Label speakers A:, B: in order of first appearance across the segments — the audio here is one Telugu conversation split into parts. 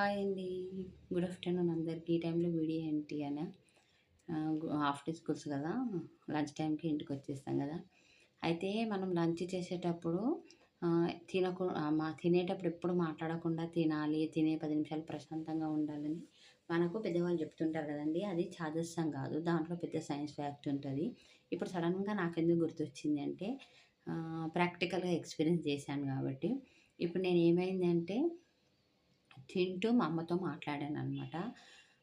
A: హాయ్ అండి. గుడ్ ఆఫ్టర్‌నూన్ అందరికి. ఈ టైంలో వీడియో ఏంటి అనా హాఫ్ డే స్కూల్స్ కదా! లంచ్ టైంకి ఇంటికొచ్చేస్తాం కదా! అయితే మనం లంచ్ చేసేటప్పుడు తినేటప్పుడు ఎప్పుడు మాట్లాడకుండా తినాలి. తినే 10 నిమిషాలు ప్రశాంతంగా ఉండాలని మనకు పెద్దవాళ్ళు చెప్తుంటారు కదండీ! అది చాదస్తం కాదు. దాంట్లో పెద్ద సైన్స్ ఫ్యాక్ట్ ఉంటది. ఇప్పుడు సడెన్‌గా నాకెందుకు గుర్తొచ్చింది అంటే ప్రాక్టికల్‌గా ఎక్స్‌పీరియన్స్ చేశాను కాబట్టి. ఇప్పుడు నేనేమైందంటే తింటూ మా అమ్మతో మాట్లాడాననమాట.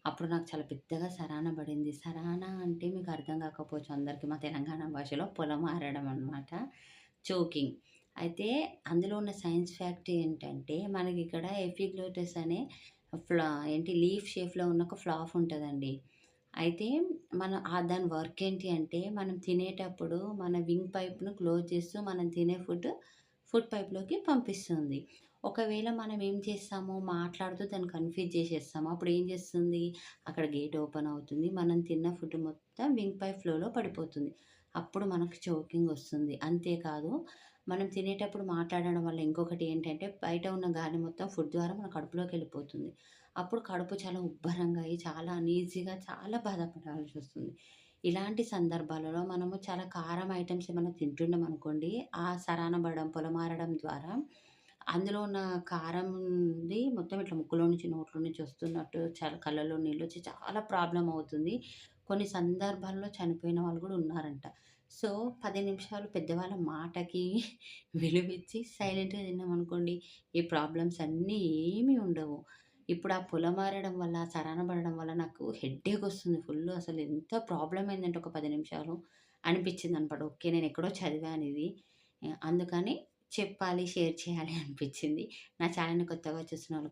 A: అప్పుడు నాకు చాలా పెద్దగా సరాన పడింది. సరాన అంటే మీకు అర్థం కాకపోవచ్చు అందరికి మా తెలంగాణ భాషలో పొలమారడం అనమాట. చోకింగ్. అయితే అందులో ఉన్న సైన్స్ ఫ్యాక్ట్ ఏంటంటే మనకిక్కడ ఎపిగ్లోటిస్ అనే లీఫ్ షేప్‌లో ఉన్న ఒక ఫ్లాప్ ఉంటదండి. అయితే మనం దాని వర్క్ ఏంటి అంటే మనం తినేటప్పుడు మన వింగ్ పైప్‌ను క్లోజ్ చేస్తూ మనం తినే ఫుడ్ పైప్‌లోకి పంపిస్తుంది. ఒకవేళ మనం ఏం చేస్తాము, మాట్లాడుతూ దాన్ని కన్‌ఫ్యూజ్ చేసేస్తాము. అప్పుడు ఏం చేస్తుంది, అక్కడ గేట్ ఓపెన్ అవుతుంది. మనం తిన్న ఫుడ్ మొత్తం వింగ్ పైప్ ఫ్లోలో పడిపోతుంది. అప్పుడు మనకు చోకింగ్ వస్తుంది. అంతేకాదు, మనం తినేటప్పుడు మాట్లాడడం వల్ల ఇంకొకటి ఏంటంటే, బయట ఉన్న గాలి మొత్తం ఫుడ్ ద్వారా మన కడుపులోకెళ్ళిపోతుంది. అప్పుడు కడుపు చాలా ఉబ్బరంగా అయ్యి, చాలా అనీజీగా, చాలా బాధపడాల్సొస్తుంది. ఇలాంటి సందర్భాలలో మనము చాలా కారం ఐటెమ్స్ ఏమైనా తింటున్నామనుకోండి, ఆ సరానబడడం, పొలమారడం ద్వారా అందులో ఉన్న కారంది మొత్తం ఇట్లా ముక్కులో నుంచి, నోట్లో నుంచి వస్తున్నట్టు చాలా కళ్ళలో నీళ్ళొచ్చి చాలా ప్రాబ్లమ్ అవుతుంది. కొన్ని సందర్భాల్లో చనిపోయిన వాళ్ళు గూడా ఉన్నారంట. సో, 10 నిమిషాలు పెద్దవాళ్ళ మాటకి విలువిచ్చి సైలెంట్‌గా తిన్నామనుకోండి, ఈ ప్రాబ్లమ్స్ అన్నీ ఏమీ ఉండవు. ఇప్పుడు ఆ పొలమారడం వల్ల, సరాన పడడం వల్ల నాకు హెడ్‌ఏక్ వస్తుంది ఫుల్లు. అసలు ఎంత ప్రాబ్లమ్ అయిందంటే ఒక 10 నిమిషాలు అనిపించిందనమాట. ఓకే. నేనెక్కడో చదివానిది. అందుకని చెప్పాలి, షేర్ చేయాలి అనిపించింది. నా ఛానెల్‌ని కొత్తగా చూసిన వాళ్ళు